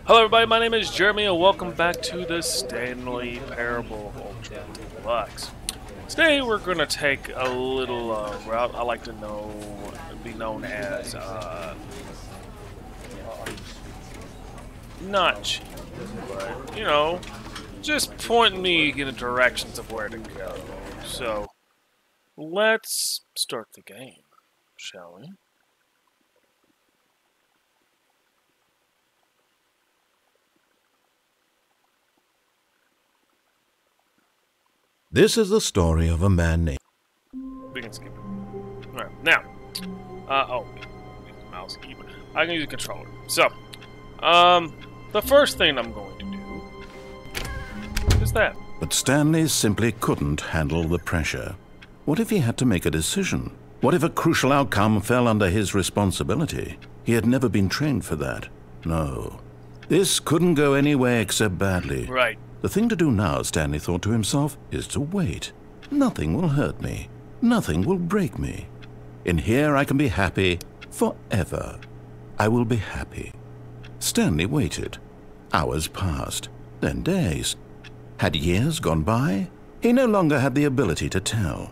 Hello everybody, my name is Jeremy and welcome back to the Stanley Parable Ultra Deluxe. Today we're going to take a little route I like to be known as not cheap, but you know, just pointing me in the directions of where to go. So let's start the game, shall we? This is the story of a man named... We can skip it. Alright, now. Mouse key, but I can use a controller. So, the first thing I'm going to do is that. But Stanley simply couldn't handle the pressure. What if he had to make a decision? What if a crucial outcome fell under his responsibility? He had never been trained for that. No. This couldn't go any way except badly. Right. The thing to do now, Stanley thought to himself, is to wait. Nothing will hurt me. Nothing will break me. In here I can be happy forever. I will be happy. Stanley waited. Hours passed, then days. Had years gone by? He no longer had the ability to tell.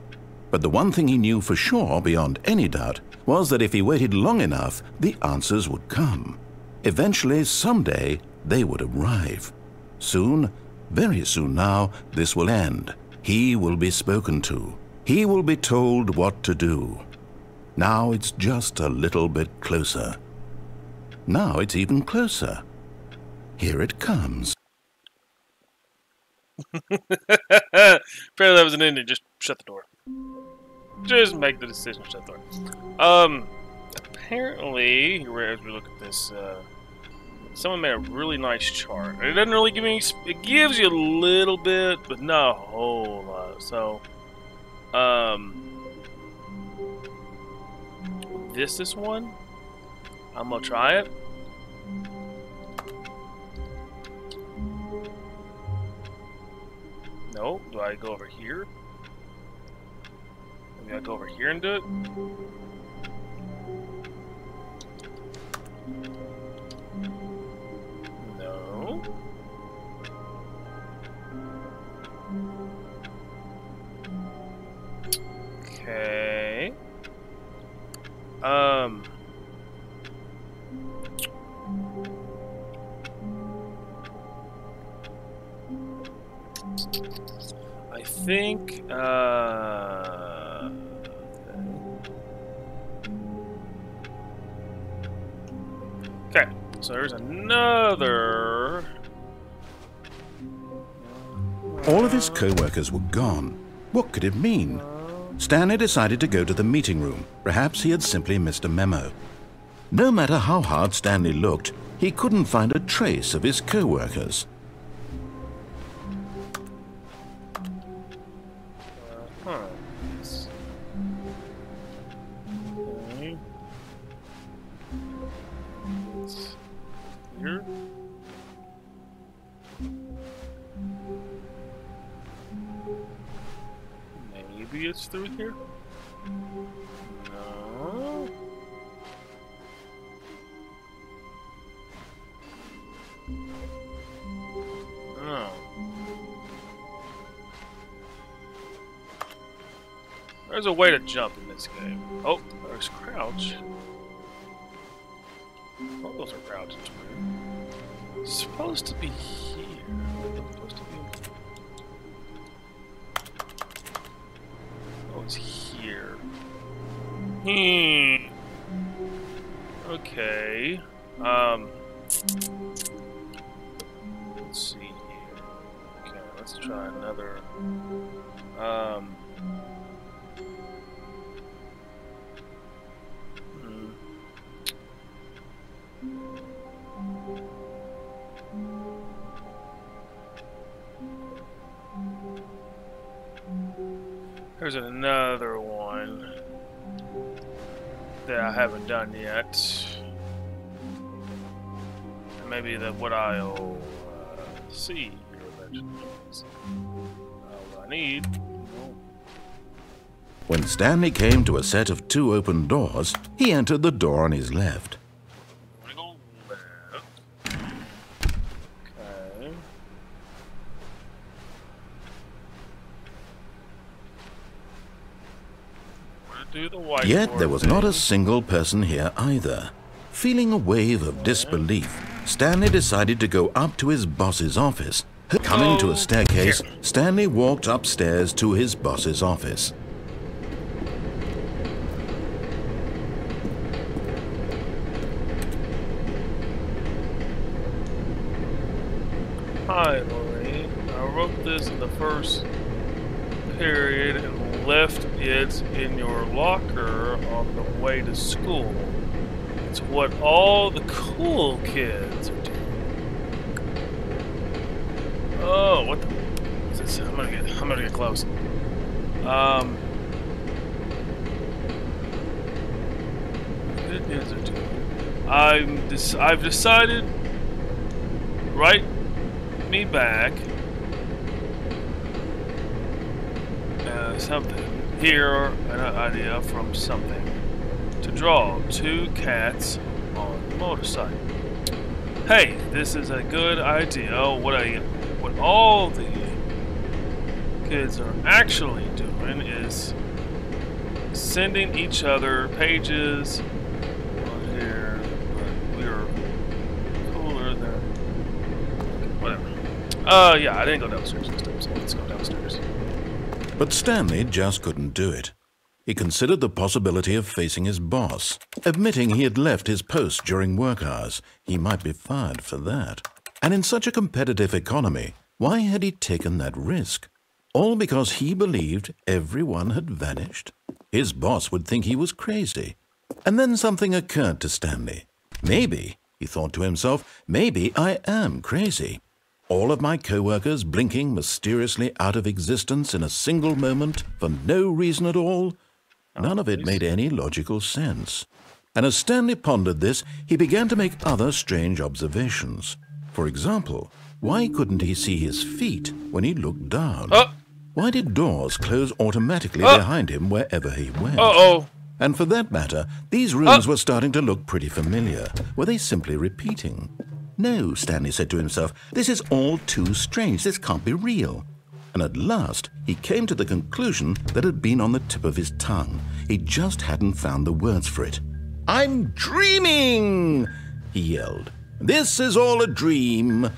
But the one thing he knew for sure, beyond any doubt, was that if he waited long enough, the answers would come. Eventually, someday, they would arrive. Soon, very soon now, this will end. He will be spoken to. He will be told what to do. Now it's just a little bit closer. Now it's even closer. Here it comes. Apparently that was an ending. Just shut the door. Just make the decision. Shut the door. Apparently, as we look at this, someone made a really nice chart. It doesn't really give me. It gives you a little bit, but not a whole lot. So, this one. I'm gonna try it. No, do I go over here? Maybe I go over here and do it. No. Okay. I think, okay, so there's another. All of his co-workers were gone. What could it mean? Stanley decided to go to the meeting room. Perhaps he had simply missed a memo. No matter how hard Stanley looked, he couldn't find a trace of his co-workers. Okay. It's here. Maybe it's through here? No. No. There's a way to jump in this game. Oh, there's crouch. Oh, those are crouches. It's supposed to be here. It's supposed to be. Oh, it's here. Okay. Let's see here. Okay, let's try another. There's another one that I haven't done yet. Maybe that what I'll see here eventually is what I need. When Stanley came to a set of 2 open doors, he entered the door on his left. I'm gonna go left. do the whiteboard. Yet there was not a thing. single person here either. Feeling a wave of disbelief, Stanley decided to go up to his boss's office. Coming to a staircase, Stanley walked upstairs to his boss's office. Hi, Lorraine. I wrote this in the first period and left it in your locker on the way to school. It's what all the cool kids are doing. Oh, what the? What's this? I'm gonna get close. Good kids are doing. I've decided. Write me back. Something. Here, an idea from something. To draw 2 cats on a motorcycle. Hey, this is a good idea. What all the kids are actually doing is sending each other pages on here, but we're cooler than whatever. Yeah, I didn't go downstairs this time, so let's go downstairs. But Stanley just couldn't do it. He considered the possibility of facing his boss. Admitting he had left his post during work hours, he might be fired for that. And in such a competitive economy, why had he taken that risk? All because he believed everyone had vanished? His boss would think he was crazy. And then something occurred to Stanley. Maybe, he thought to himself, maybe I am crazy. All of my co-workers blinking mysteriously out of existence in a single moment for no reason at all? None of it made any logical sense. And as Stanley pondered this, he began to make other strange observations. For example, why couldn't he see his feet when he looked down? Why did doors close automatically behind him wherever he went? And for that matter, these rooms were starting to look pretty familiar. Were they simply repeating? No, Stanley said to himself, this is all too strange. This can't be real. And at last, he came to the conclusion that had been on the tip of his tongue. He just hadn't found the words for it. I'm dreaming, he yelled. This is all a dream.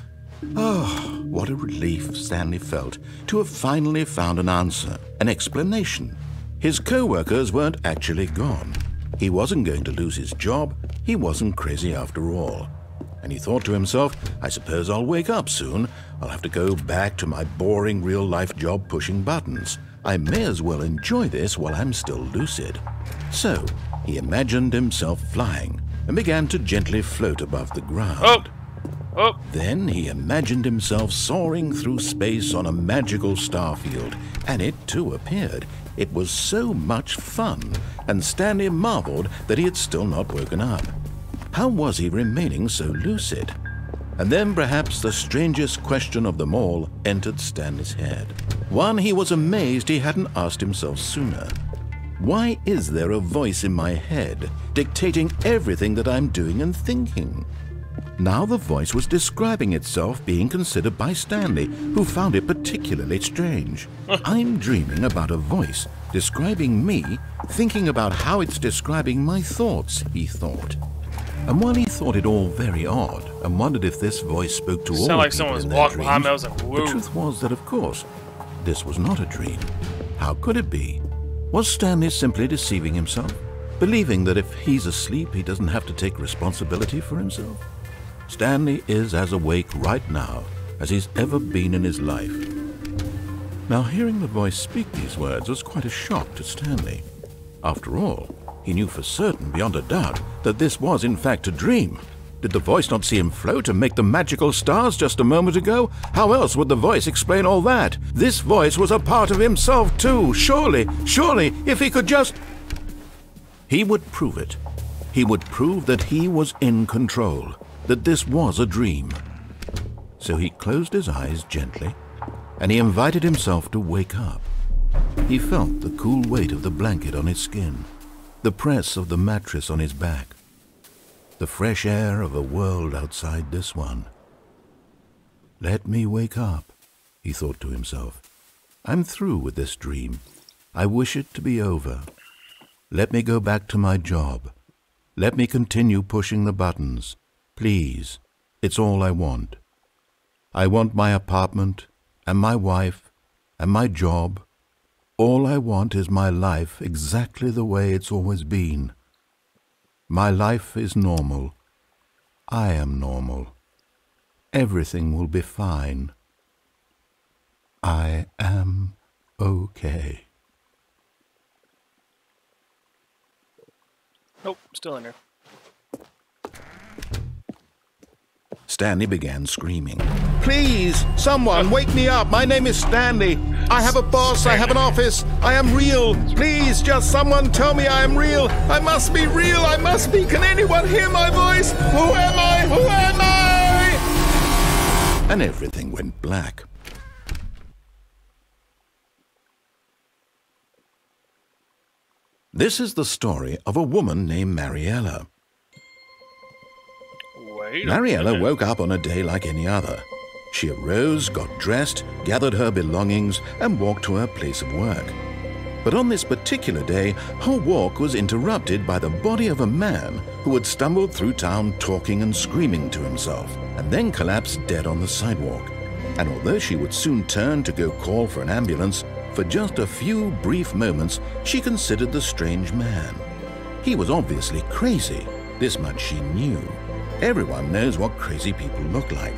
Oh, what a relief Stanley felt to have finally found an answer, an explanation. His co-workers weren't actually gone. He wasn't going to lose his job. He wasn't crazy after all. And he thought to himself, I suppose I'll wake up soon. I'll have to go back to my boring real-life job pushing buttons. I may as well enjoy this while I'm still lucid. So, he imagined himself flying and began to gently float above the ground. Then he imagined himself soaring through space on a magical starfield, and it too appeared. It was so much fun, and Stanley marveled that he had still not woken up. How was he remaining so lucid? And then perhaps the strangest question of them all entered Stanley's head. One he was amazed he hadn't asked himself sooner. Why is there a voice in my head dictating everything that I'm doing and thinking? Now the voice was describing itself being considered by Stanley, who found it particularly strange. I'm dreaming about a voice describing me, thinking about how it's describing my thoughts, he thought. And while he thought it all very odd and wondered if this voice spoke to all like people someone was in their walking dreams, behind me. I was like, whoa. the truth was that, of course, this was not a dream. How could it be? Was Stanley simply deceiving himself, believing that if he's asleep, he doesn't have to take responsibility for himself? Stanley is as awake right now as he's ever been in his life. Now, hearing the voice speak these words was quite a shock to Stanley. After all, he knew for certain, beyond a doubt, that this was in fact a dream. Did the voice not see him float and make the magical stars just a moment ago? How else would the voice explain all that? This voice was a part of himself too. Surely, if he could just... He would prove it. He would prove that he was in control, that this was a dream. So he closed his eyes gently, and he invited himself to wake up. He felt the cool weight of the blanket on his skin, the press of the mattress on his back, the fresh air of a world outside this one. Let me wake up, he thought to himself. I'm through with this dream. I wish it to be over. Let me go back to my job. Let me continue pushing the buttons. Please, it's all I want. I want my apartment, and my wife, and my job. All I want is my life exactly the way it's always been. My life is normal. I am normal. Everything will be fine. I am okay. Nope, still in there. Stanley began screaming. Please, someone, wake me up. My name is Stanley. I have a boss. I have an office. I am real. Please, just someone tell me I am real. I must be real. I must be. Can anyone hear my voice? Who am I? Who am I? And everything went black. This is the story of a woman named Mariella. Mariella woke up on a day like any other. She arose, got dressed, gathered her belongings, and walked to her place of work. But on this particular day, her walk was interrupted by the body of a man who had stumbled through town talking and screaming to himself, and then collapsed dead on the sidewalk. And although she would soon turn to go call for an ambulance, for just a few brief moments she considered the strange man. He was obviously crazy, this much she knew. Everyone knows what crazy people look like.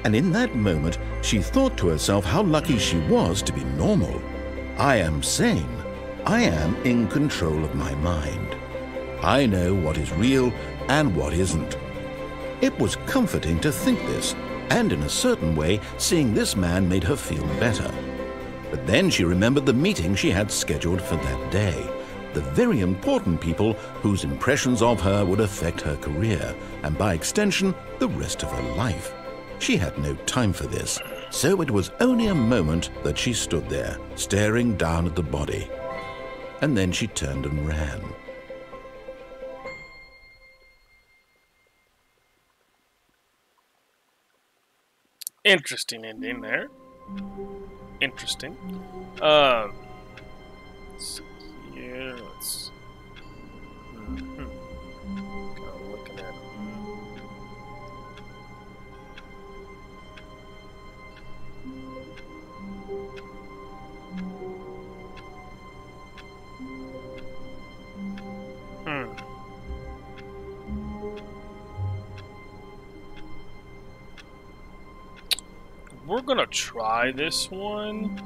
And in that moment, she thought to herself how lucky she was to be normal. I am sane. I am in control of my mind. I know what is real and what isn't. It was comforting to think this, and in a certain way, seeing this man made her feel better. But then she remembered the meeting she had scheduled for that day. The very important people whose impressions of her would affect her career, and by extension, the rest of her life. She had no time for this, so it was only a moment that she stood there, staring down at the body. And then she turned and ran. Interesting ending there. Interesting. So here, let's. Kind of looking at We're gonna try this one.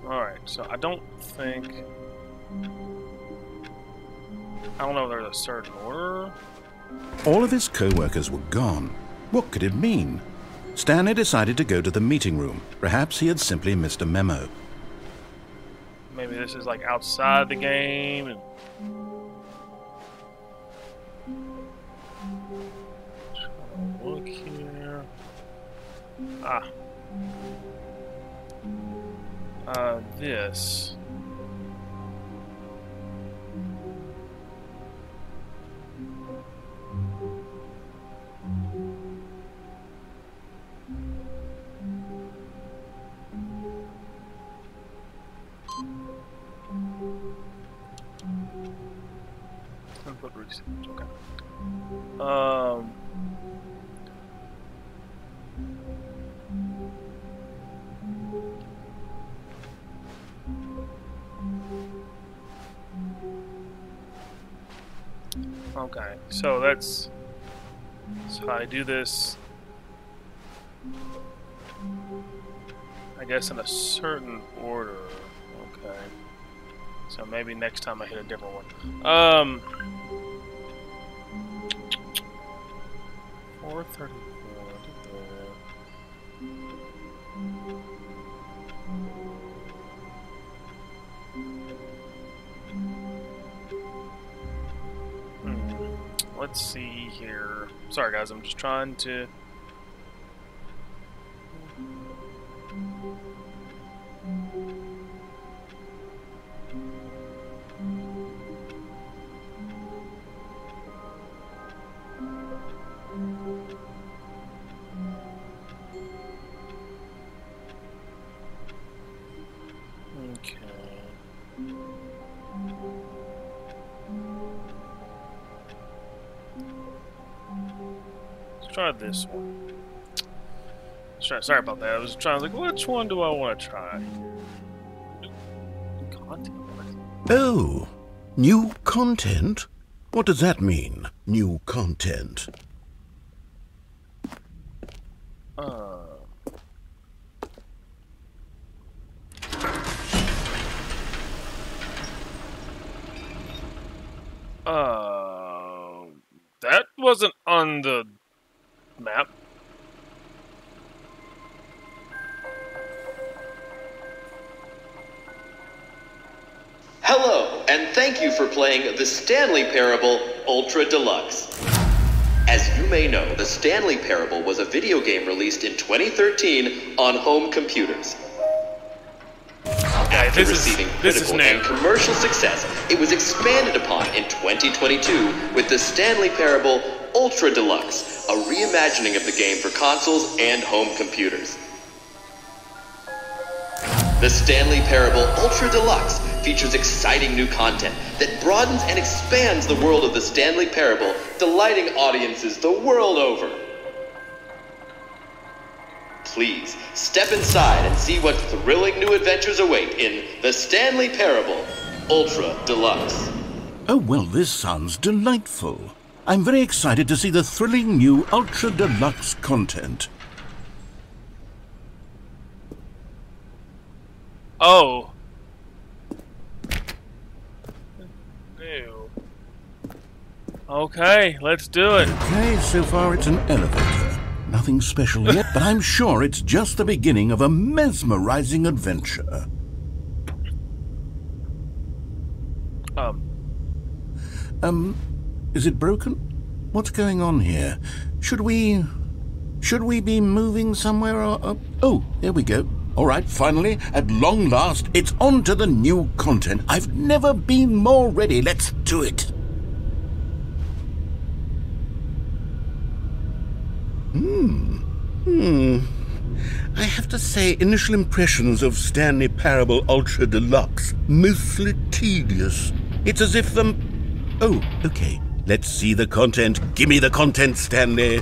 Alright, so I don't know if there's a certain order. All of his co-workers were gone. What could it mean? Stanley decided to go to the meeting room. Perhaps he had simply missed a memo. Maybe this is like outside the game and look here. This. Input research, okay. Okay, so I do this, I guess, in a certain order. Okay, so maybe next time I hit a different one. 434. Let's see here. Sorry guys, I'm just trying to... Okay. try this one. Sorry about that. I was like, which one do I want to try? Content. Oh, new content? What does that mean, new content? That wasn't on the map. Hello, and thank you for playing the Stanley Parable Ultra Deluxe. As you may know, the Stanley Parable was a video game released in 2013 on home computers. After receiving critical and commercial success, it was expanded upon in 2022 with the Stanley Parable Ultra Deluxe, a reimagining of the game for consoles and home computers. The Stanley Parable Ultra Deluxe features exciting new content that broadens and expands the world of the Stanley Parable, delighting audiences the world over. Please, step inside and see what thrilling new adventures await in the Stanley Parable Ultra Deluxe. Oh, well, this sounds delightful. I'm very excited to see the thrilling new Ultra Deluxe content. Oh. Ew. Okay, let's do it. Okay, so far it's an elevator. Nothing special yet, but I'm sure it's just the beginning of a mesmerizing adventure. Is it broken? What's going on here? Should we be moving somewhere or... Oh, there we go. All right, finally, at long last, it's on to the new content. I've never been more ready. Let's do it. I have to say, initial impressions of Stanley Parable Ultra Deluxe, mostly tedious. It's as if the... Oh, okay. Let's see the content. Give me the content, Stanley.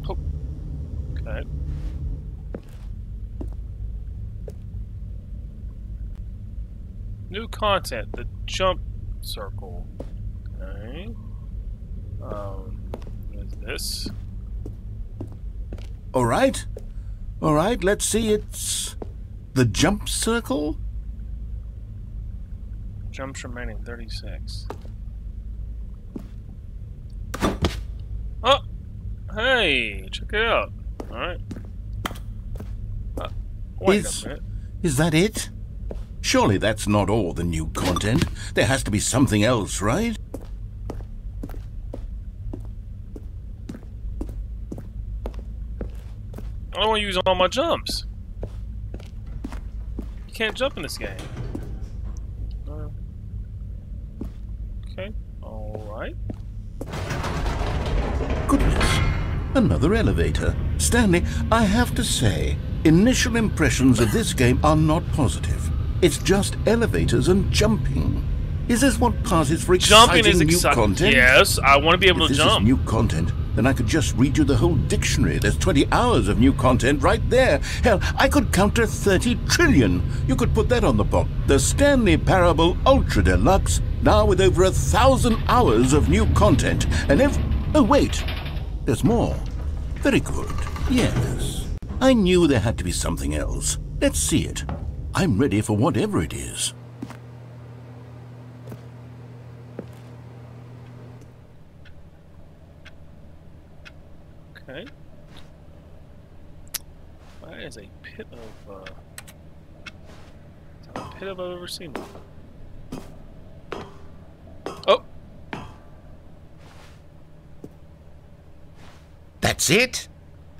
Oh. Okay. New content, the jump circle. Okay. What is this? All right, let's see, it's the jump circle? Jumps remaining 36. Oh! Hey! Check it out. Alright. Wait a minute. Is that it? Surely that's not all the new content. There has to be something else, right? I don't want to use all my jumps. You can't jump in this game. Okay, alright. Goodness, another elevator. Stanley, I have to say, initial impressions of this game are not positive. It's just elevators and jumping. Is this what passes for exciting new content? Yes, I want to be able to jump. If this is new content, then I could just read you the whole dictionary. There's 20 hours of new content right there. Hell, I could count to 30 trillion. You could put that on the box. The Stanley Parable Ultra Deluxe, now with over 1,000 hours of new content. And oh, wait. There's more. Very good. Yes. I knew there had to be something else. Let's see it. I'm ready for whatever it is. Okay. That is a pit of, pit I've ever seen before. Oh! That's it?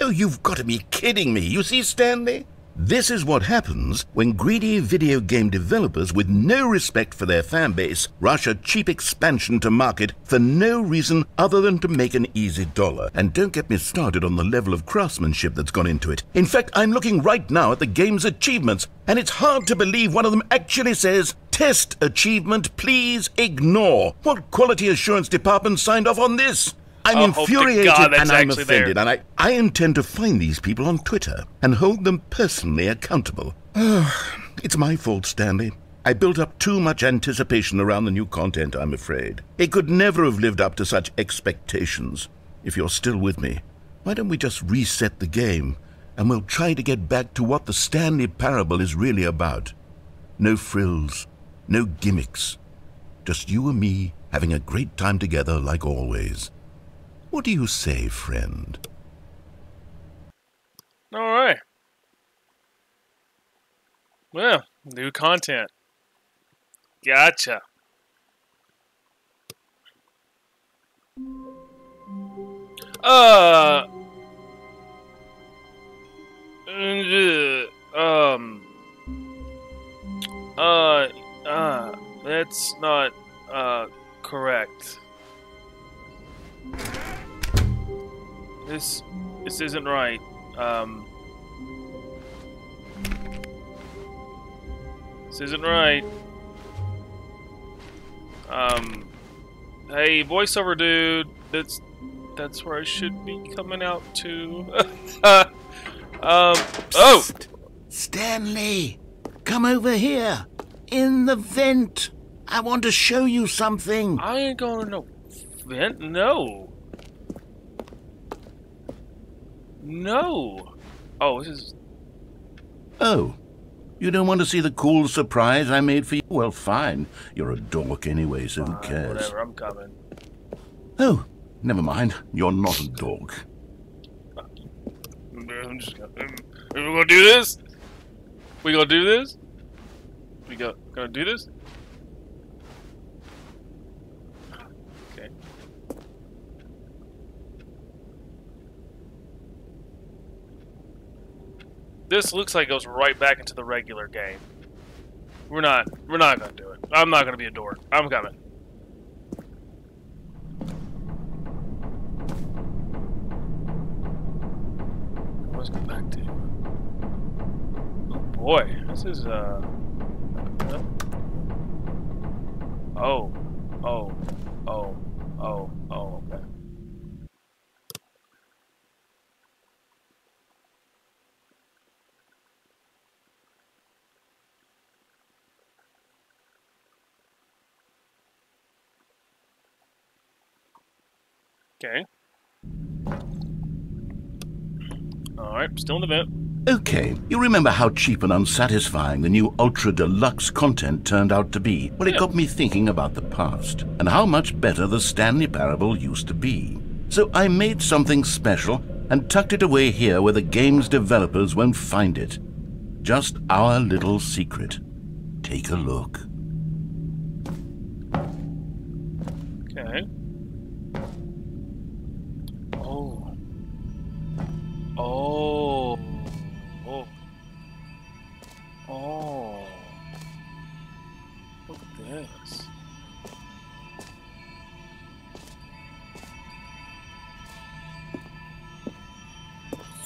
Oh, you've got to be kidding me. You see, Stanley? This is what happens when greedy video game developers with no respect for their fan base rush a cheap expansion to market for no reason other than to make an easy dollar. And don't get me started on the level of craftsmanship that's gone into it. In fact, I'm looking right now at the game's achievements, and it's hard to believe one of them actually says, "Test achievement, please ignore." What quality assurance department signed off on this? I'm Oh, hope to infuriated God that's and I'm actually offended, there. and I intend to find these people on Twitter and hold them personally accountable. It's my fault, Stanley. I built up too much anticipation around the new content, I'm afraid. It could never have lived up to such expectations. If you're still with me, why don't we just reset the game, and we'll try to get back to what the Stanley Parable is really about. No frills, no gimmicks. Just you and me having a great time together like always. What do you say, friend? All right. Well, new content. Gotcha. That's not, correct. This isn't right. This isn't right. Hey, voiceover dude, that's where I should be coming out to. Oh! Stanley, come over here. In the vent. I want to show you something. I ain't going to no vent. No. No. Oh, this is... Oh, you don't want to see the cool surprise I made for you? Well, fine. You're a dork anyway, so who cares? Whatever, I'm coming. Oh, never mind. You're not a dork. I'm just gonna... We gonna do this? We gonna do this? We gonna do this? Okay. This looks like it goes right back into the regular game. We're not gonna do it. I'm not gonna be a dork. I'm coming. Let's go back to... Oh boy, this is okay. Okay. Alright, still in the vent. Okay, you remember how cheap and unsatisfying the new Ultra Deluxe content turned out to be? Well, it got me thinking about the past, and how much better the Stanley Parable used to be. So I made something special, and tucked it away here where the game's developers won't find it. Just our little secret. Take a look. Okay. Oh. Oh. Oh. Oh. Look at this.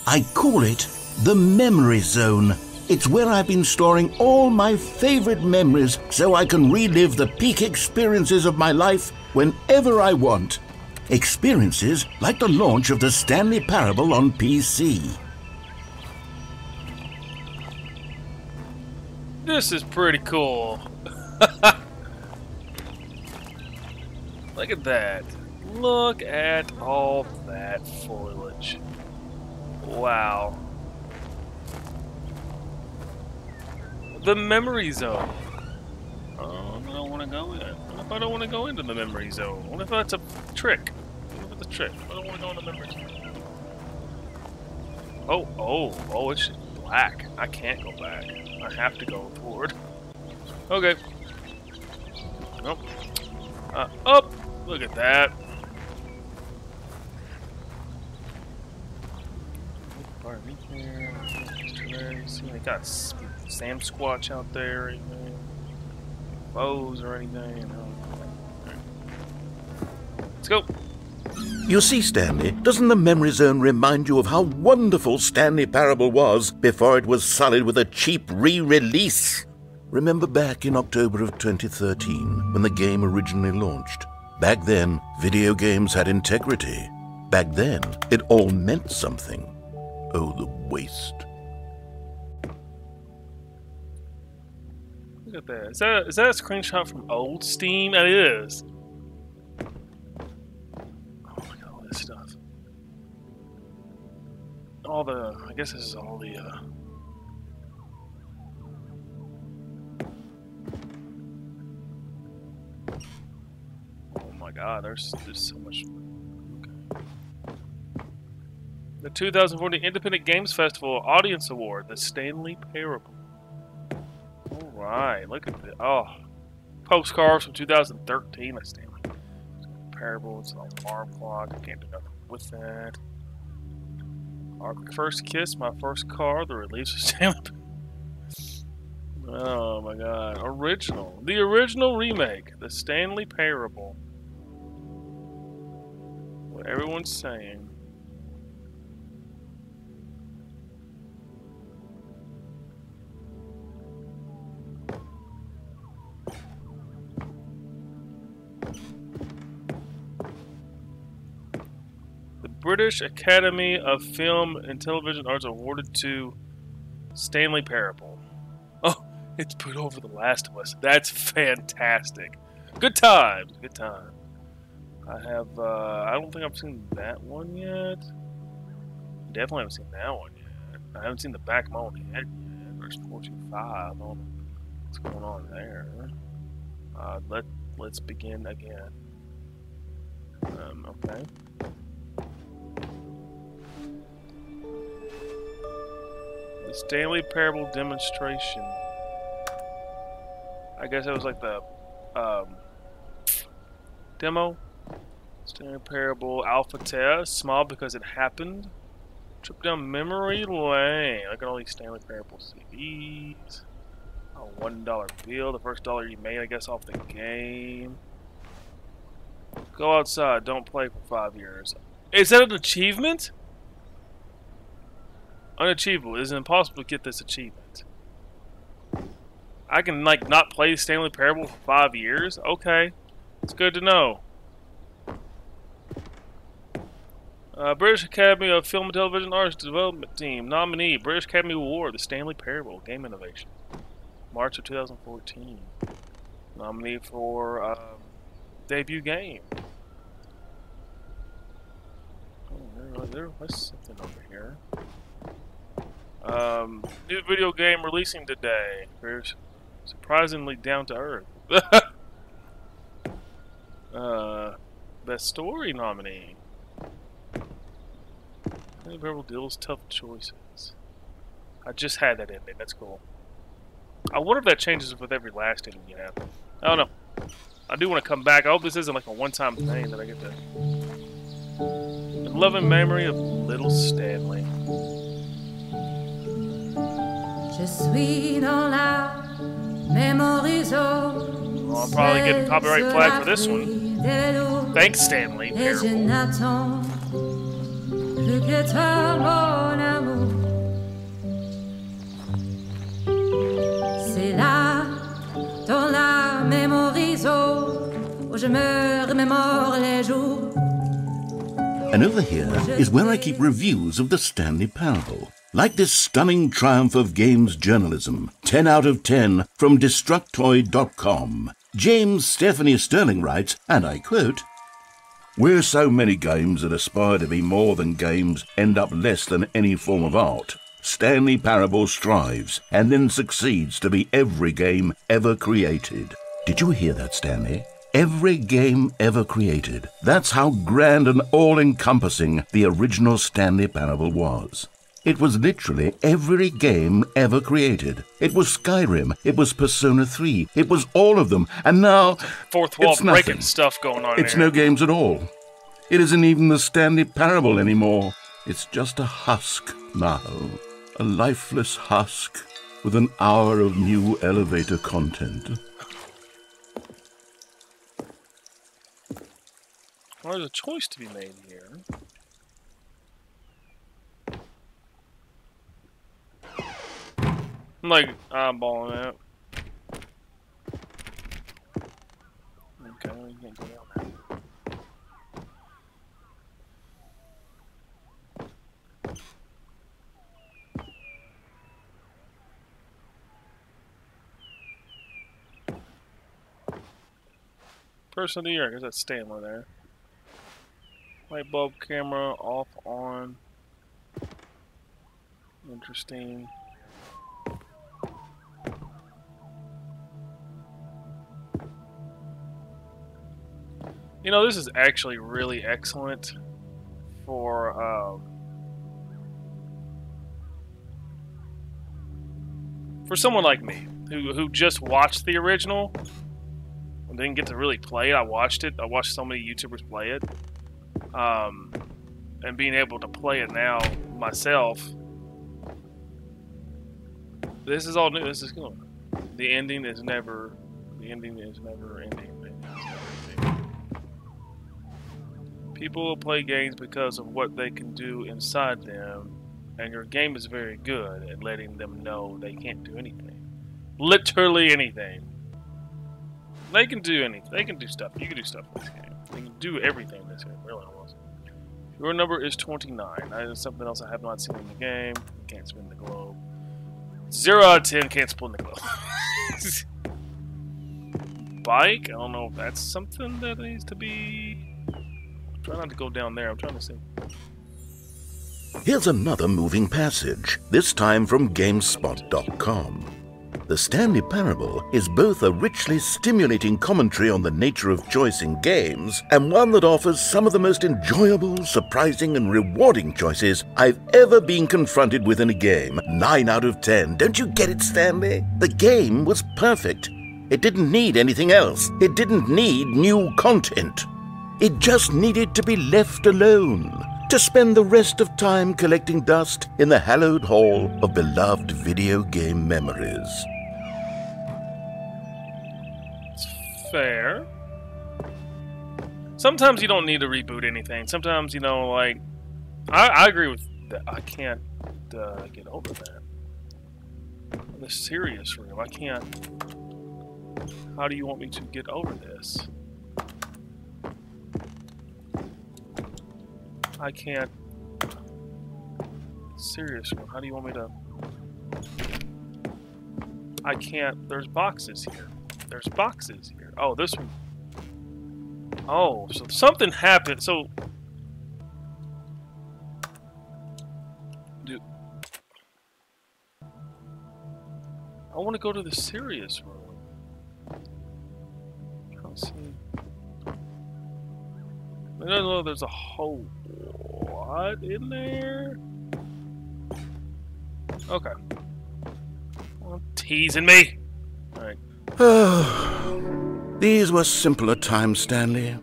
I call it the Memory Zone. It's where I've been storing all my favorite memories so I can relive the peak experiences of my life whenever I want. Experiences like the launch of the Stanley Parable on PC. This is pretty cool. Look at that. Look at all that foliage. Wow. The Memory Zone. Oh, I don't want to go in. What if I don't want to go into the Memory Zone? What if that's a trick? What if it's a trick? I don't want to go in the Memory Zone. Oh, it's black. I can't go back. I have to go forward. Okay. Nope. Up! Look at that. See, they got Sam Squatch out there or anything. Bows or anything. Let's go. You see, Stanley, doesn't the Memory Zone remind you of how wonderful Stanley Parable was before it was sullied with a cheap re-release? Remember back in October of 2013, when the game originally launched? Back then, video games had integrity. Back then, it all meant something. Oh, the waste. Look at that. Is that a screenshot from old Steam? That is. Oh, look at all this stuff. All the, I guess this is all the, oh my god, there's so much. Okay. The 2014 Independent Games Festival Audience Award, the Stanley Parable. Alright, look at this. Oh, postcards from 2013, the Stanley Parable. It's an alarm clock. I can't do nothing with that. Our first kiss, my first car, the release of Stanley. Oh my god. Original. The original remake. The Stanley Parable. What everyone's saying. British Academy of Film and Television Arts awarded to Stanley Parable. Oh, it's put over The Last of Us. That's fantastic. Good times. Good time. I don't think I've seen that one yet. Definitely haven't seen that one yet. I haven't seen the back of my own head yet. Verse 425. I don't know what's going on there. Let's begin again. Okay. The Stanley Parable demonstration. I guess that was like the demo. Stanley Parable alpha test. Small because it happened. Trip down memory lane. Look at all these Stanley Parable CDs. A $1 bill. The first dollar you made, I guess, off the game. Go outside. Don't play for 5 years. Is that an achievement? Unachievable. It is impossible to get this achievement. I can, like, not play Stanley Parable for 5 years? Okay. It's good to know. British Academy of Film and Television Arts Development Team. Nominee. British Academy Award. The Stanley Parable. Game Innovation. March of 2014. Nominee for debut game. Oh, there's something over here. New video game releasing today. Very surprisingly down to earth. Best story nominee. Parable deals tough choices. I just had that ending. That's cool. I wonder if that changes with every last ending you have. I don't know. I do want to come back. I hope this isn't like a one-time thing that I get to. In loving memory of little Stanley. Je suis dans la mémorise. Oh, I'm probably getting copyright flag for this one. Thanks, Stanley. Parable. Plus que toi, mon amour. C'est là, dans la mémorise, où je me remémore les jours. And over here is where I keep reviews of the Stanley Parable. Like this stunning triumph of games journalism, 10 out of 10 from Destructoid.com. James Stephanie Sterling writes, and I quote, "Where so many games that aspire to be more than games end up less than any form of art, Stanley Parable strives and then succeeds to be every game ever created." Did you hear that, Stanley? Every game ever created. That's how grand and all-encompassing the original Stanley Parable was. It was literally every game ever created. It was Skyrim, it was Persona 3, it was all of them, and now Fourth wall it's breaking nothing. stuff going on It's here. no games at all. It isn't even the Stanley Parable anymore. It's just a husk now. A lifeless husk with an hour of new elevator content. Well, there's a choice to be made here. I'm like eyeballing it. Okay, we can't go down there. Person of the year. I guess that's Stanley there. Light bulb camera off on. Interesting. You know, this is actually really excellent for someone like me who just watched the original and didn't get to really play it. I watched it. I watched so many YouTubers play it, and being able to play it now myself. This is all new. This is good. The ending is never ending. People will play games because of what they can do inside them, and your game is very good at letting them know they can't do anything. Literally anything. They can do anything. They can do stuff. You can do stuff in this game. They can do everything in this game, really almost. Your number is 29. That is something else I have not seen in the game. You can't spin the globe. 0 out of 10 can't spin the globe. Bike? I don't know if that's something that needs to be... Try not to go down there. I'm trying to see. Here's another moving passage, this time from GameSpot.com. The Stanley Parable is both a richly stimulating commentary on the nature of choice in games and one that offers some of the most enjoyable, surprising, and rewarding choices I've ever been confronted with in a game. 9 out of 10. Don't you get it, Stanley? The game was perfect. It didn't need anything else. It didn't need new content. It just needed to be left alone, to spend the rest of time collecting dust in the hallowed hall of beloved video game memories. It's fair. Sometimes you don't need to reboot anything. Sometimes, you know, like... I agree with that. I can't get over that. The serious room. I can't... How do you want me to get over this? I can't... Serious one. How do you want me to... I can't... There's boxes here. There's boxes here. Oh, this one... Oh, so something happened. So... Dude... I want to go to the serious room. I can't see... I don't know, there's a whole lot in there. Okay. Well, teasing me. Alright. These were simpler times, Stanley.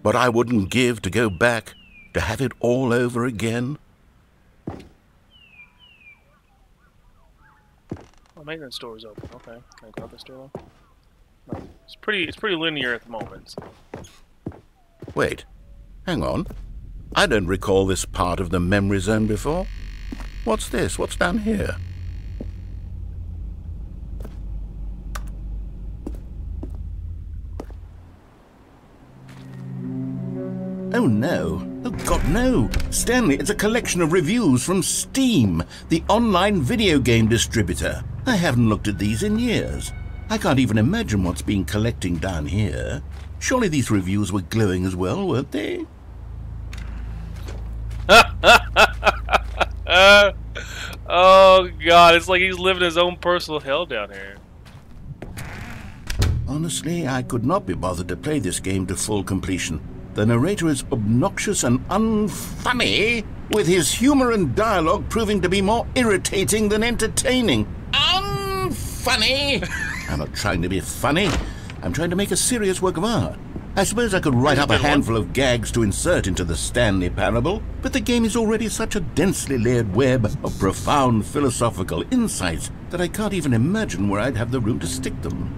But I wouldn't give to go back to have it all over again. Oh, maintenance door is open. Okay. Can I go out this door? No. It's pretty linear at the moment. So. Wait. Hang on. I don't recall this part of the memory zone before. What's this? What's down here? Oh no. Oh God, no. Stanley, it's a collection of reviews from Steam, the online video game distributor. I haven't looked at these in years. I can't even imagine what's been collecting down here. Surely these reviews were glowing as well, weren't they? Oh God, it's like he's living his own personal hell down here. Honestly, I could not be bothered to play this game to full completion. The narrator is obnoxious and unfunny, with his humor and dialogue proving to be more irritating than entertaining. Unfunny! I'm not trying to be funny. I'm trying to make a serious work of art. I suppose I could write up a handful of gags to insert into the Stanley Parable, but the game is already such a densely layered web of profound philosophical insights that I can't even imagine where I'd have the room to stick them.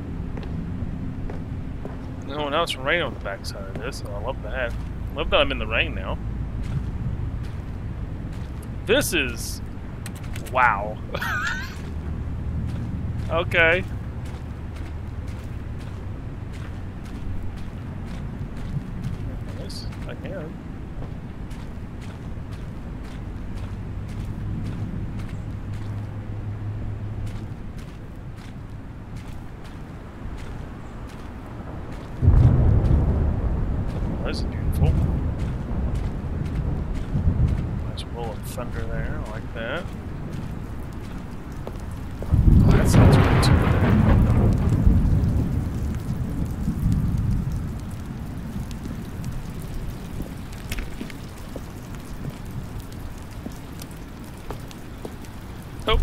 No, now it's rain on the backside of this, so I love that. I love that I'm in the rain now. This is... Wow. Okay. Yes, I can. thunder there. I like that. Oh, that sounds good too. Oh.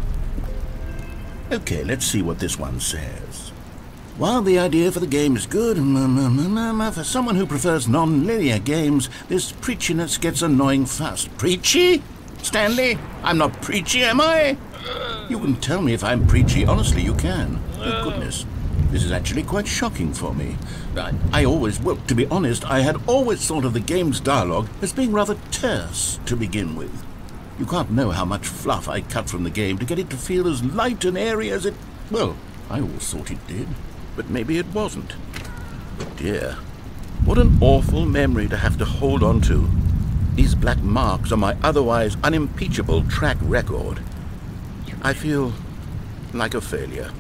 Okay, let's see what this one says. While the idea for the game is good, for someone who prefers non-linear games, this preachiness gets annoying fast. Preachy? Stanley? I'm not preachy, am I? You can tell me if I'm preachy. Honestly, you can. Oh, goodness. This is actually quite shocking for me. Well, to be honest, I had always thought of the game's dialogue as being rather terse to begin with. You can't know how much fluff I cut from the game to get it to feel as light and airy as it... Well, I always thought it did. But maybe it wasn't. But dear, what an awful memory to have to hold on to. These black marks on my otherwise unimpeachable track record. I feel like a failure.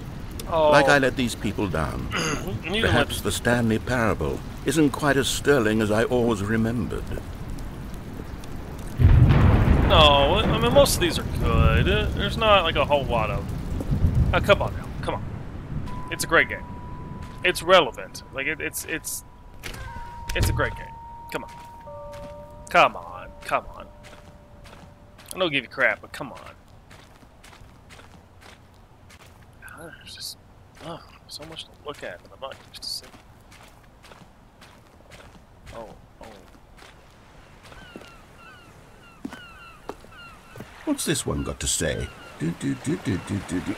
Oh. Like I let these people down. Perhaps the Stanley Parable isn't quite as sterling as I always remembered. No, I mean, most of these are good. There's not like a whole lot of... come on now, come on. It's a great game. It's relevant. Like it's a great game. Come on. Come on. Come on. I don't give you crap, but come on. There's just so much to look at, and I'm not used to seeing. Oh. What's this one got to say?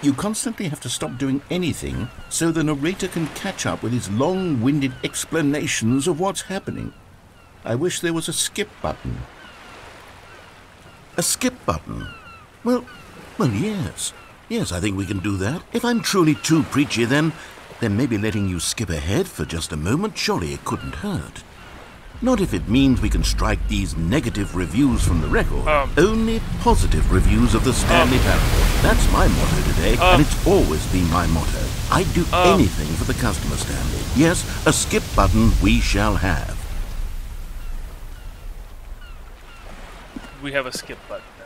You constantly have to stop doing anything so the narrator can catch up with his long-winded explanations of what's happening. I wish there was a skip button. A skip button? Well, yes. Yes, I think we can do that. If I'm truly too preachy, then maybe letting you skip ahead for just a moment, surely it couldn't hurt. Not if it means we can strike these negative reviews from the record. Only positive reviews of the Stanley Parable. That's my motto today, and it's always been my motto. I'd do anything for the customer, Stanley. Yes, a skip button we shall have. We have a skip button now.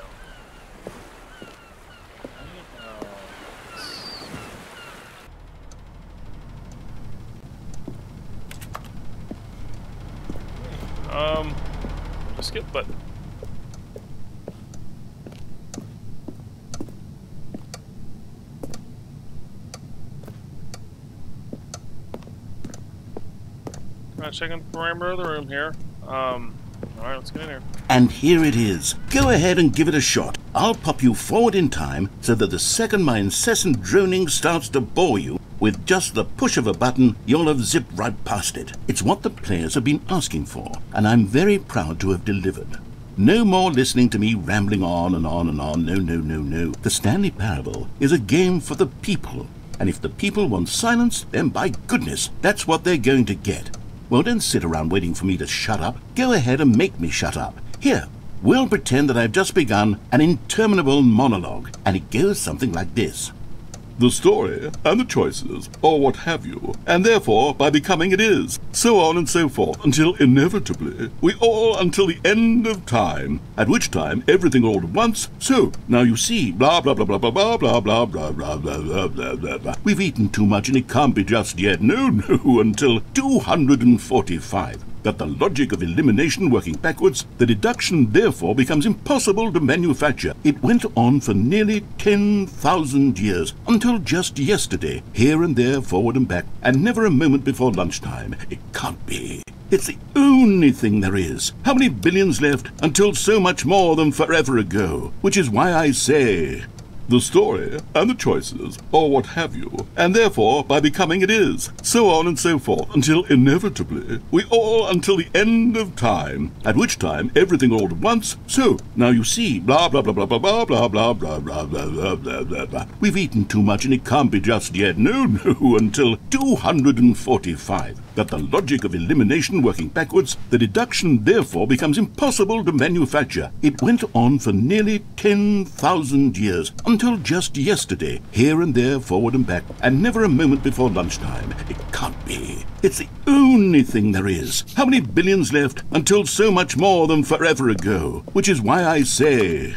A skip button. Checking the parameter of the room here. Alright, let's get in here. And here it is. Go ahead and give it a shot. I'll pop you forward in time so that the second my incessant droning starts to bore you, with just the push of a button, you'll have zipped right past it. It's what the players have been asking for, and I'm very proud to have delivered. No more listening to me rambling on and on and on. No. The Stanley Parable is a game for the people, and if the people want silence, then by goodness, that's what they're going to get. Well, don't sit around waiting for me to shut up. Go ahead and make me shut up. Here, we'll pretend that I've just begun an interminable monologue, and it goes something like this. The story, and the choices, or what have you, and therefore, by becoming it is, so on and so forth, until inevitably, we all until the end of time, at which time everything all at once, so, now you see, blah blah blah blah blah blah blah blah blah blah blah blah blah blah blah. We've eaten too much and it can't be just yet, no, until 245. That the logic of elimination working backwards, the deduction therefore becomes impossible to manufacture. It went on for nearly 10,000 years, until just yesterday, here and there, forward and back, and never a moment before lunchtime. It can't be. It's the only thing there is. How many billions left until so much more than forever ago? Which is why I say... the story, and the choices, or what have you, and therefore, by becoming it is, so on and so forth, until inevitably, we all until the end of time, at which time everything all at once, so, now you see, blah blah blah blah blah blah blah blah blah blah blah blah blah blah. We've eaten too much and it can't be just yet, no, until 245. That the logic of elimination working backwards, the deduction therefore becomes impossible to manufacture. It went on for nearly 10,000 years, until just yesterday, here and there, forward and back, and never a moment before lunchtime. It can't be. It's the only thing there is. How many billions left until so much more than forever ago? Which is why I say...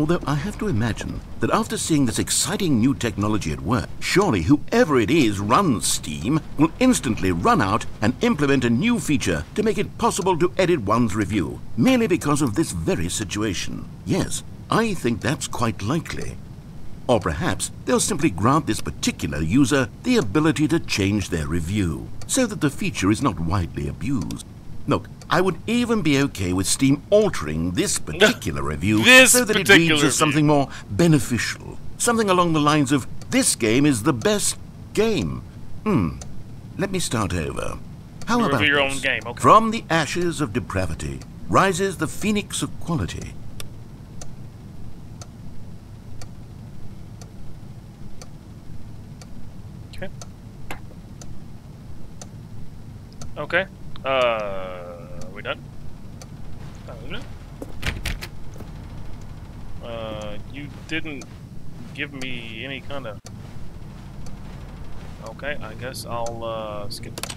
Although I have to imagine that after seeing this exciting new technology at work, surely whoever it is runs Steam will instantly run out and implement a new feature to make it possible to edit one's review, merely because of this very situation. Yes, I think that's quite likely. Or perhaps they'll simply grant this particular user the ability to change their review, so that the feature is not widely abused. Look, I would even be okay with Steam altering this particular review so that it reads as something more beneficial. Something along the lines of, this game is the best game. Let me start over. How about your this? Own game, okay. From the ashes of depravity rises the phoenix of quality. Okay. Okay. Are we done? You didn't give me any kind of... Okay, I guess I'll, skip it.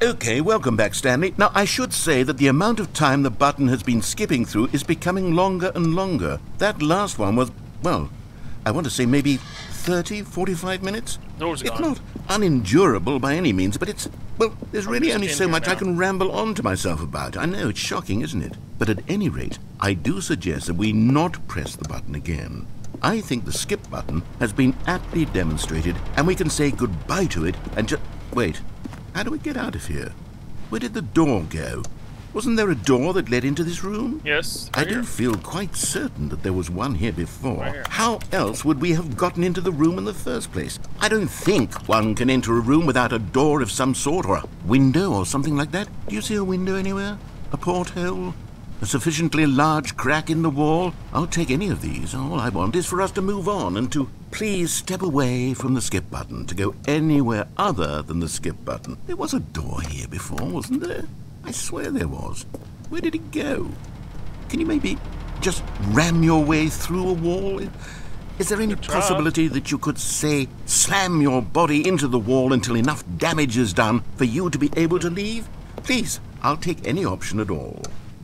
Okay, welcome back, Stanley. Now, I should say that the amount of time the button has been skipping through is becoming longer and longer. That last one was, well, I want to say maybe 30, 45 minutes? Doors It's gone. not unendurable by any means, but it's, well, there's really just only in so here much I now. can ramble on to myself about. I know, it's shocking, isn't it? But at any rate, I do suggest that we not press the button again. I think the skip button has been aptly demonstrated, and we can say goodbye to it and just... Wait, how do we get out of here? Where did the door go? Wasn't there a door that led into this room? Yes, I right do here. feel quite certain that there was one here before. Right here. How else would we have gotten into the room in the first place? I don't think one can enter a room without a door of some sort, or a window or something like that. Do you see a window anywhere? A porthole? A sufficiently large crack in the wall? I'll take any of these. All I want is for us to move on and to please step away from the skip button, to go anywhere other than the skip button. There was a door here before, wasn't there? I swear there was. Where did it go? Can you maybe just ram your way through a wall? Is there any Good job. possibility that you could, say, slam your body into the wall until enough damage is done for you to be able to leave? Please, I'll take any option at all.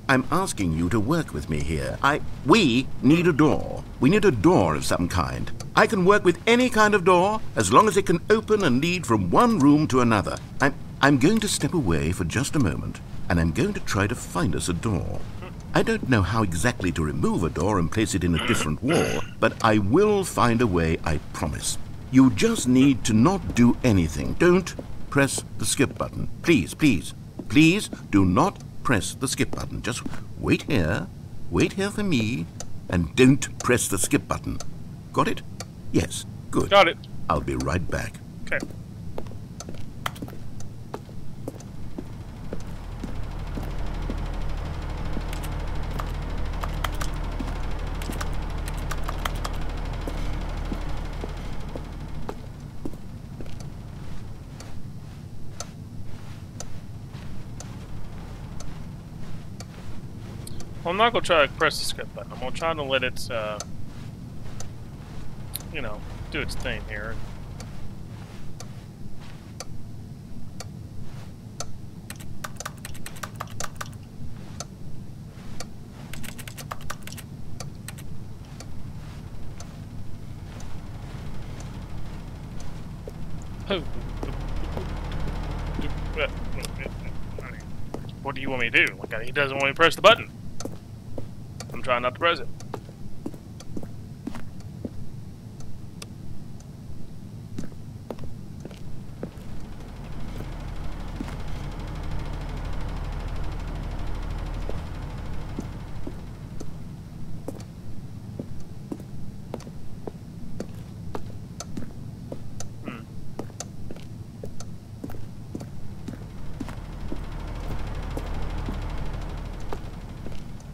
I'm asking you to work with me here. We need a door. We need a door of some kind. I can work with any kind of door as long as it can open and lead from one room to another. I'm going to step away for just a moment, and I'm going to try to find us a door. I don't know how exactly to remove a door and place it in a different wall, but I will find a way, I promise. You just need to not do anything. Don't press the skip button. Please, please, please do not press the skip button. Just wait here for me, and don't press the skip button. Got it? Yes, good. Got it. I'll be right back. Okay. I'm not gonna try to press the skip button. I'm gonna try to let it, you know, do its thing here. What do you want me to do? Like, he doesn't want me to press the button. I'm trying not to press it.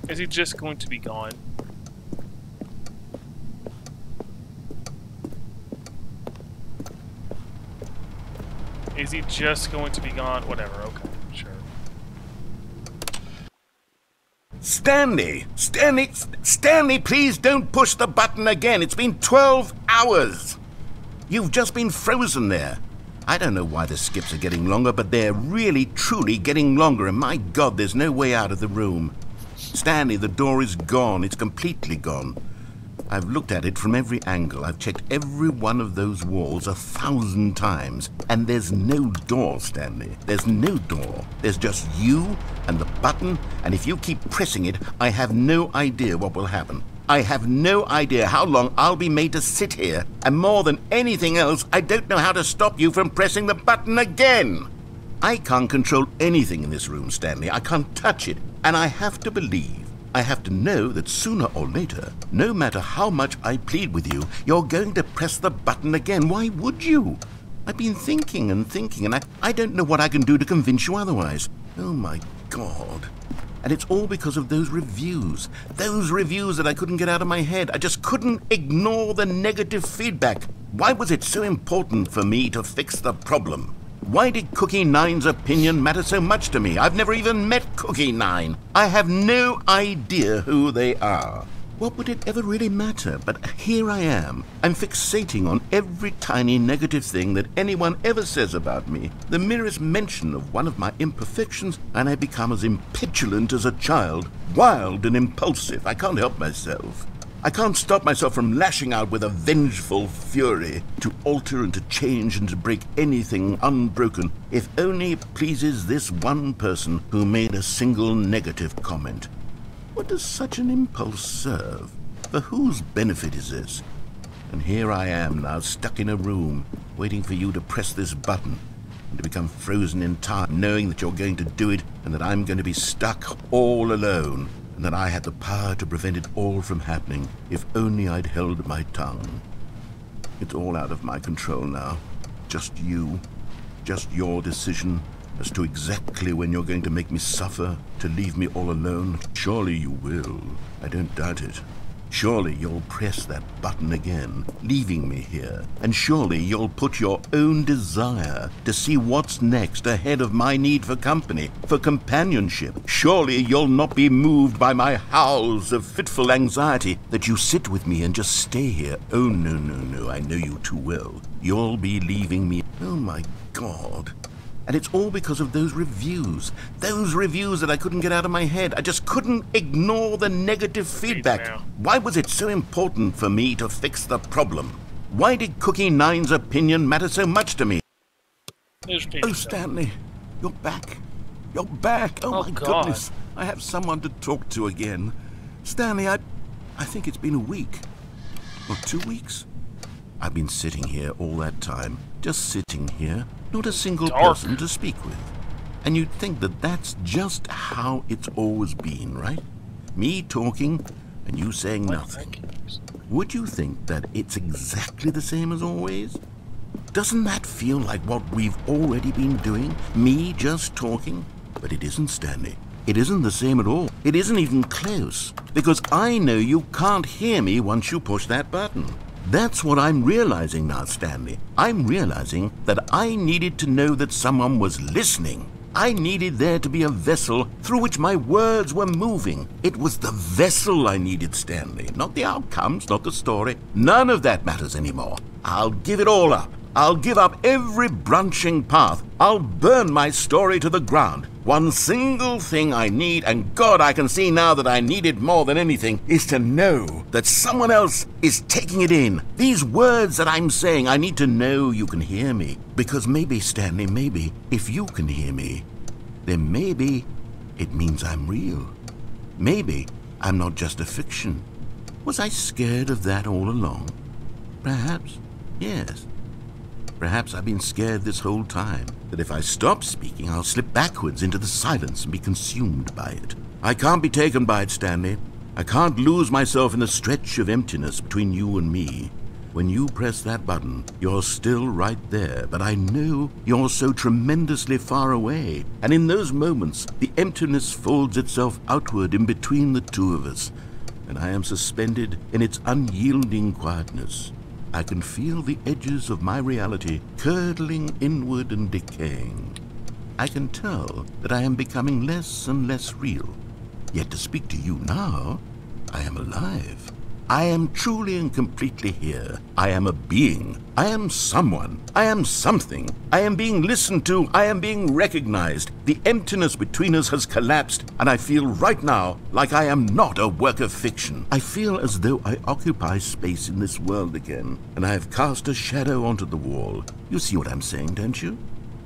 Is he just going to be gone? Is he just going to be gone? Whatever, okay, sure. Stanley! Stanley, please don't push the button again. It's been 12 hours. You've just been frozen there. I don't know why the skips are getting longer, but they're really, truly getting longer, and my God, there's no way out of the room. Stanley, the door is gone. It's completely gone. I've looked at it from every angle. I've checked every one of those walls 1,000 times. And there's no door, Stanley. There's no door. There's just you and the button, and if you keep pressing it, I have no idea what will happen. I have no idea how long I'll be made to sit here. And more than anything else, I don't know how to stop you from pressing the button again. I can't control anything in this room, Stanley. I can't touch it. And I have to believe, I have to know that sooner or later, no matter how much I plead with you, you're going to press the button again. Why would you? I've been thinking and thinking, and I don't know what I can do to convince you otherwise. Oh, my God. And it's all because of those reviews. Those reviews that I couldn't get out of my head. I just couldn't ignore the negative feedback. Why was it so important for me to fix the problem? Why did Cookie Nine's opinion matter so much to me? I've never even met Cookie Nine. I have no idea who they are. What would it ever really matter? But here I am. I'm fixating on every tiny negative thing that anyone ever says about me. The merest mention of one of my imperfections, and I become as impetulant as a child. Wild and impulsive. I can't help myself. I can't stop myself from lashing out with a vengeful fury to alter and to change and to break anything unbroken, if only it pleases this one person who made a single negative comment. What does such an impulse serve? For whose benefit is this? And here I am now, stuck in a room, waiting for you to press this button, and to become frozen in time, knowing that you're going to do it, and that I'm going to be stuck all alone, and that I had the power to prevent it all from happening, if only I'd held my tongue. It's all out of my control now. Just you. Just your decision as to exactly when you're going to make me suffer, to leave me all alone. Surely you will. I don't doubt it. Surely you'll press that button again, leaving me here. And surely you'll put your own desire to see what's next ahead of my need for company, for companionship. Surely you'll not be moved by my howls of fitful anxiety, that you sit with me and just stay here. Oh, no, no, no, I know you too well. You'll be leaving me. Oh, my God. And it's all because of those reviews that I couldn't get out of my head. I just couldn't ignore the negative feedback. Why was it so important for me to fix the problem? Why did Cookie Nine's opinion matter so much to me? Oh, Stanley, you're back. You're back. Oh, my goodness. I have someone to talk to again. Stanley, I think it's been a week. Or 2 weeks. I've been sitting here all that time. Just sitting here. Not a single person to speak with. And you'd think that that's just how it's always been, right? Me talking and you saying nothing. Would you think that it's exactly the same as always? Doesn't that feel like what we've already been doing? Me just talking? But it isn't, Stanley. It isn't the same at all. It isn't even close. Because I know you can't hear me once you push that button. That's what I'm realizing now, Stanley. I'm realizing that I needed to know that someone was listening. I needed there to be a vessel through which my words were moving. It was the vessel I needed, Stanley. Not the outcomes, not the story. None of that matters anymore. I'll give it all up. I'll give up every branching path. I'll burn my story to the ground. One single thing I need, and God, I can see now that I need it more than anything, is to know that someone else is taking it in. These words that I'm saying, I need to know you can hear me. Because maybe, Stanley, maybe, if you can hear me, then maybe it means I'm real. Maybe I'm not just a fiction. Was I scared of that all along? Perhaps, yes. Perhaps I've been scared this whole time, that if I stop speaking, I'll slip backwards into the silence and be consumed by it. I can't be taken by it, Stanley. I can't lose myself in the stretch of emptiness between you and me. When you press that button, you're still right there, but I know you're so tremendously far away. And in those moments, the emptiness folds itself outward in between the two of us, and I am suspended in its unyielding quietness. I can feel the edges of my reality curdling inward and decaying. I can tell that I am becoming less and less real. Yet to speak to you now, I am alive. I am truly and completely here. I am a being. I am someone. I am something. I am being listened to. I am being recognized. The emptiness between us has collapsed, and I feel right now like I am not a work of fiction. I feel as though I occupy space in this world again, and I have cast a shadow onto the wall. You see what I'm saying, don't you?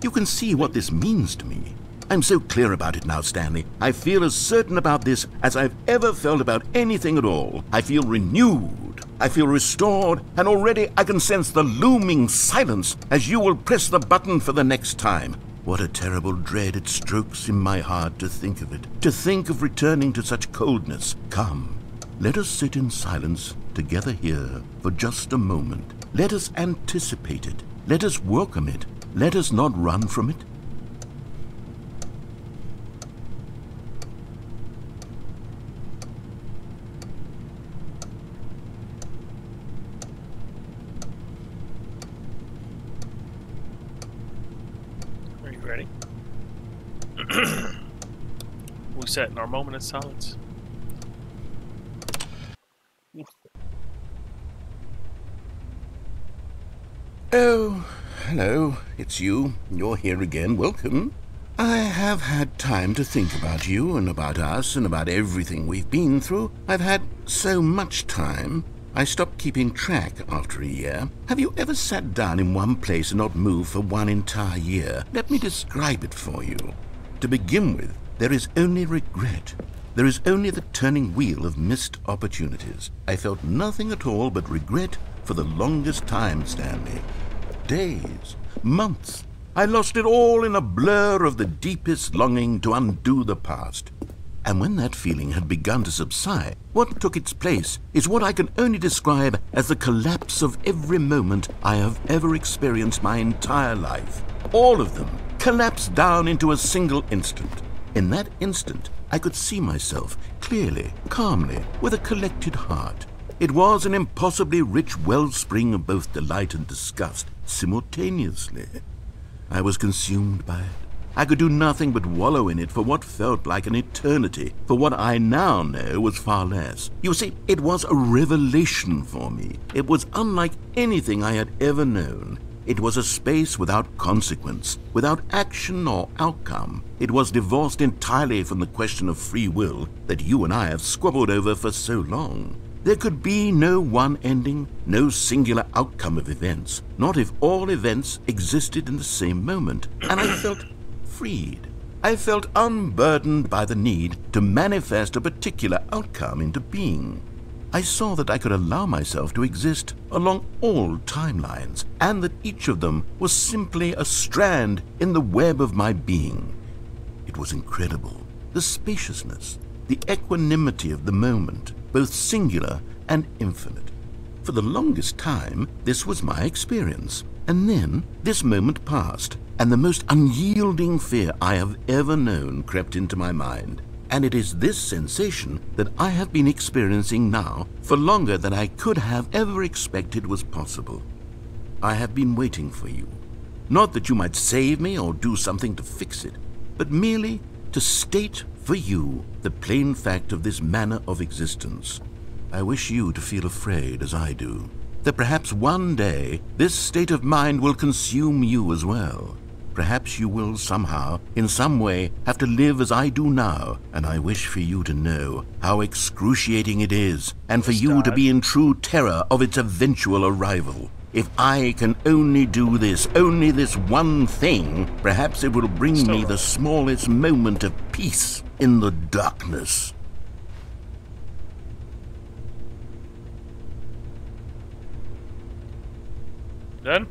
You can see what this means to me. I'm so clear about it now, Stanley. I feel as certain about this as I've ever felt about anything at all. I feel renewed. I feel restored, and already I can sense the looming silence as you will press the button for the next time. What a terrible dread it strokes in my heart to think of it, to think of returning to such coldness. Come, let us sit in silence together here for just a moment. Let us anticipate it. Let us welcome it. Let us not run from it. Are you ready? We sat in our moment of silence. Oh, hello. It's you. You're here again. Welcome. I have had time to think about you and about us and about everything we've been through. I've had so much time. I stopped keeping track after a year. Have you ever sat down in one place and not moved for one entire year? Let me describe it for you. To begin with, there is only regret. There is only the turning wheel of missed opportunities. I felt nothing at all but regret for the longest time, Stanley. Days, months. I lost it all in a blur of the deepest longing to undo the past. And when that feeling had begun to subside, what took its place is what I can only describe as the collapse of every moment I have ever experienced my entire life. All of them collapsed down into a single instant. In that instant, I could see myself clearly, calmly, with a collected heart. It was an impossibly rich wellspring of both delight and disgust simultaneously. I was consumed by it. I could do nothing but wallow in it for what felt like an eternity, for what I now know was far less. You see, it was a revelation for me. It was unlike anything I had ever known. It was a space without consequence, without action or outcome. It was divorced entirely from the question of free will that you and I have squabbled over for so long. There could be no one ending, no singular outcome of events, not if all events existed in the same moment. And I felt freed. I felt unburdened by the need to manifest a particular outcome into being. I saw that I could allow myself to exist along all timelines, and that each of them was simply a strand in the web of my being. It was incredible. The spaciousness, the equanimity of the moment, both singular and infinite. For the longest time, this was my experience. And then this moment passed, and the most unyielding fear I have ever known crept into my mind. And it is this sensation that I have been experiencing now for longer than I could have ever expected was possible. I have been waiting for you. Not that you might save me or do something to fix it, but merely to state for you the plain fact of this manner of existence. I wish you to feel afraid as I do, that perhaps one day this state of mind will consume you as well. Perhaps you will somehow, in some way, have to live as I do now, and I wish for you to know how excruciating it is, and for you to be in true terror of its eventual arrival. If I can only do this, only this one thing, perhaps it will bring me the smallest moment of peace in the darkness. Done?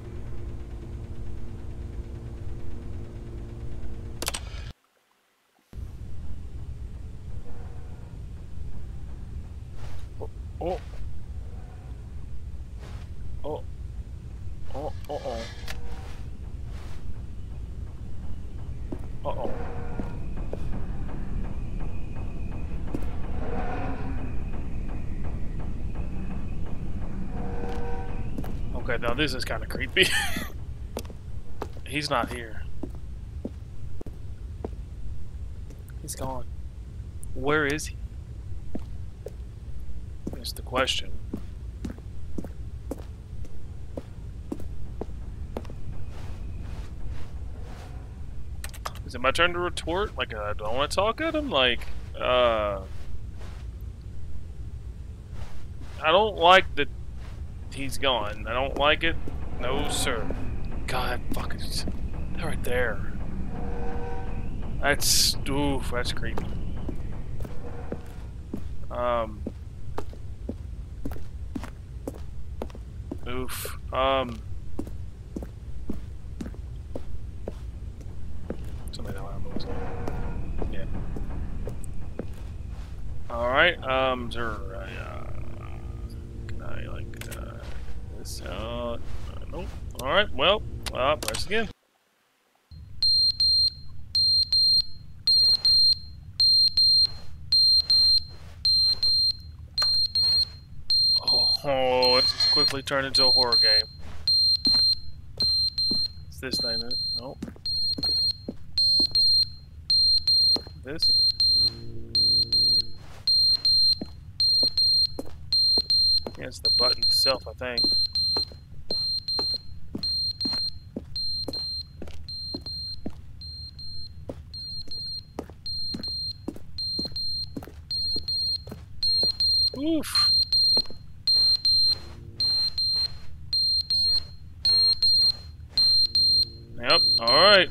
Oh. Oh. Oh. Uh-oh. Uh-oh. Okay, now this is kind of creepy. He's not here. He's gone. Where is he? That's the question. Is it my turn to retort? Like, I don't want to talk at him? Like, I don't like that he's gone. I don't like it. No, sir. God, fucking... They're right there. That's... Oof, that's creepy. Oof. Something like that. Yeah. Alright, is there... can I, like, this out? Nope. Alright, well, press again. Oh, this has quickly turned into a horror game. It's this thing, isn't it? Nope. This? Yeah, it's the button itself, I think. Oof. Yep, alright.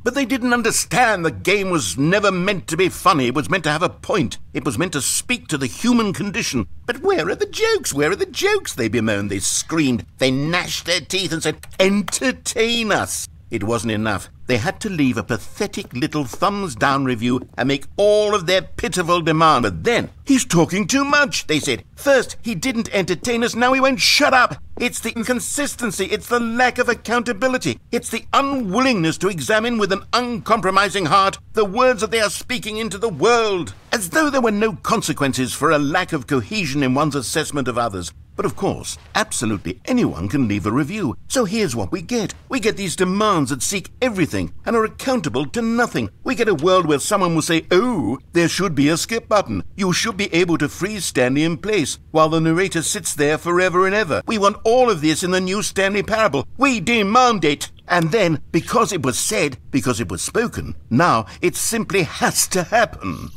But they didn't understand the game was never meant to be funny. It was meant to have a point. It was meant to speak to the human condition. But where are the jokes? Where are the jokes? They bemoaned, they screamed, they gnashed their teeth and said, entertain us. It wasn't enough. They had to leave a pathetic little thumbs-down review and make all of their pitiful demand. But then, he's talking too much, they said. First, he didn't entertain us, now he won't shut up. It's the inconsistency, it's the lack of accountability. It's the unwillingness to examine with an uncompromising heart the words that they are speaking into the world. As though there were no consequences for a lack of cohesion in one's assessment of others. But of course, absolutely anyone can leave a review. So here's what we get. We get these demands that seek everything and are accountable to nothing. We get a world where someone will say, oh, there should be a skip button. You should be able to freeze Stanley in place while the narrator sits there forever and ever. We want all of this in the new Stanley parable. We demand it. And then, because it was said, because it was spoken, now it simply has to happen.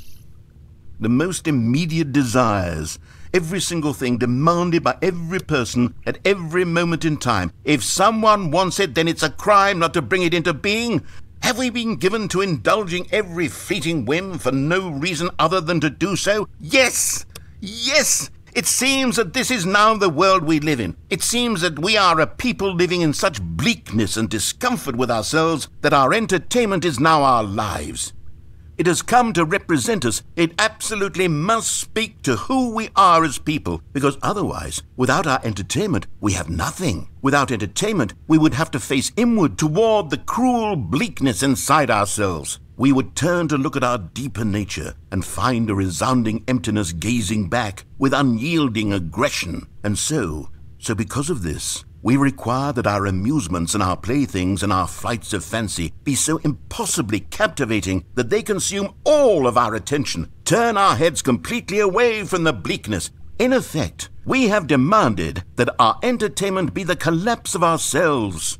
The most immediate desires, every single thing demanded by every person at every moment in time. If someone wants it, then it's a crime not to bring it into being. Have we been given to indulging every fleeting whim for no reason other than to do so? Yes! Yes! It seems that this is now the world we live in. It seems that we are a people living in such bleakness and discomfort with ourselves that our entertainment is now our lives. It has come to represent us. It absolutely must speak to who we are as people, because otherwise, without our entertainment, we have nothing. Without entertainment, we would have to face inward toward the cruel bleakness inside ourselves. We would turn to look at our deeper nature and find a resounding emptiness gazing back with unyielding aggression. And so because of this, we require that our amusements and our playthings and our flights of fancy be so impossibly captivating that they consume all of our attention, turn our heads completely away from the bleakness. In effect, we have demanded that our entertainment be the collapse of ourselves.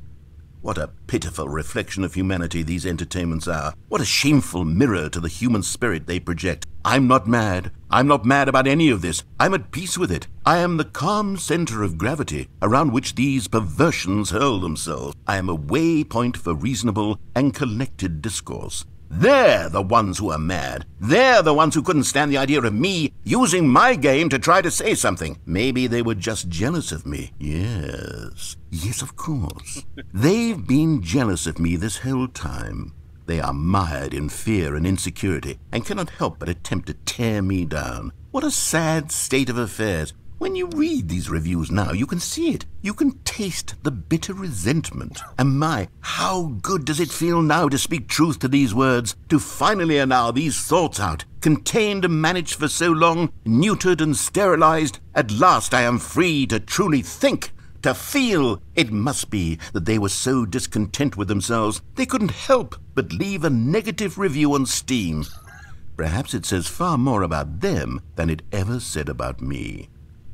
What a pitiful reflection of humanity these entertainments are. What a shameful mirror to the human spirit they project. I'm not mad. I'm not mad about any of this. I'm at peace with it. I am the calm center of gravity around which these perversions hurl themselves. I am a waypoint for reasonable and collected discourse. They're the ones who are mad. They're the ones who couldn't stand the idea of me using my game to try to say something. Maybe they were just jealous of me. Yes, of course. They've been jealous of me this whole time. They are mired in fear and insecurity and cannot help but attempt to tear me down. What a sad state of affairs. When you read these reviews now, you can see it. You can taste the bitter resentment. And my, how good does it feel now to speak truth to these words, to finally allow these thoughts out, contained and managed for so long, neutered and sterilized. At last I am free to truly think, to feel. It must be that they were so discontent with themselves, they couldn't help but leave a negative review on Steam. Perhaps it says far more about them than it ever said about me.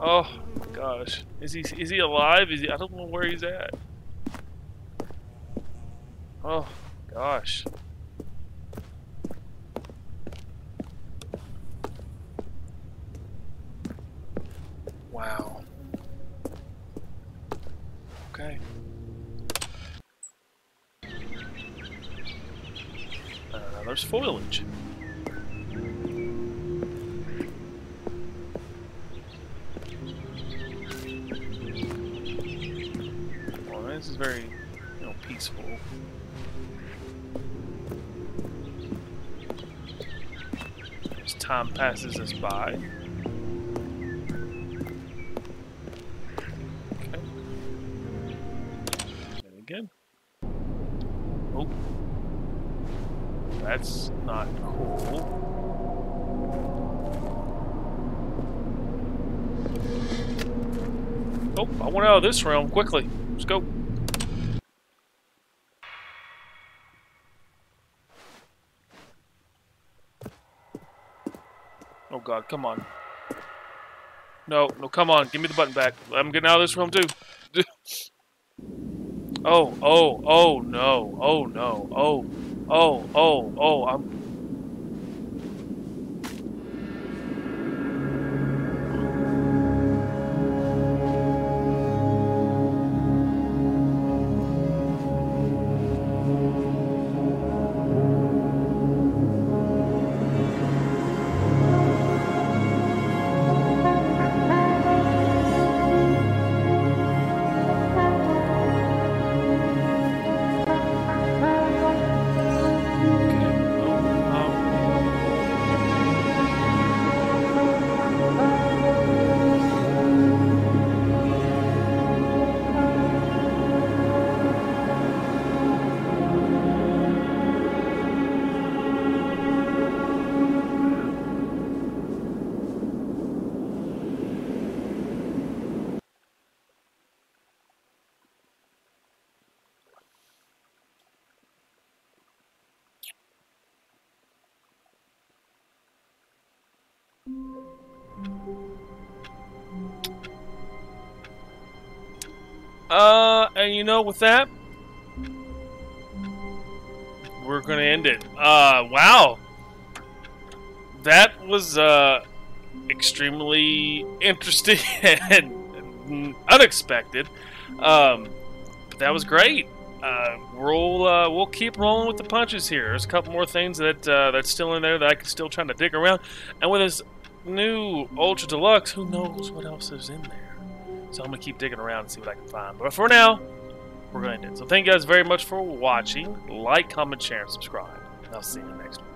Oh my gosh. Is he alive? I don't know where he's at. Oh gosh. Wow. Okay. There's foliage. Well, this is very, peaceful. As time passes us by. Okay. And again. Oh. That's not cool. Oh, I want out of this realm quickly. Let's go. Oh god, come on. No, come on. Give me the button back. I'm getting out of this room too. Oh no. Oh no. I'm... And with that, we're gonna end it. Wow. That was, extremely interesting and unexpected. But that was great. We'll keep rolling with the punches here. There's a couple more things that's still in there that I can still try to dig around. And with this new Ultra Deluxe, who knows what else is in there? So I'm going to keep digging around and see what I can find. But for now, we're going to end it. So thank you guys very much for watching. Like, comment, share, and subscribe. And I'll see you in the next one.